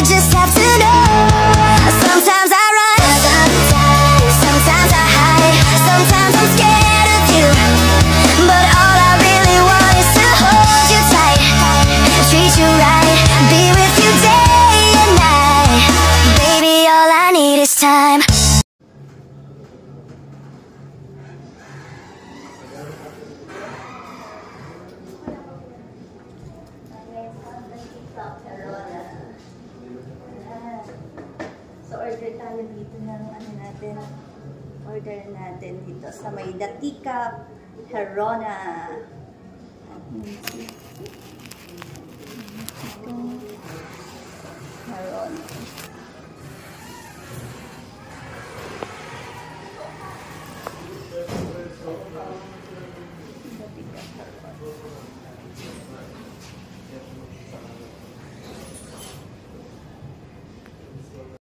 just have to know. Sometimes I run, sometimes I hide, sometimes I'm scared of you, but all I really want is to hold you tight, treat you right, be with you day and night. Baby, all I need is time. So, order tayo dito ng order natin dito sa may The Teacup Herona.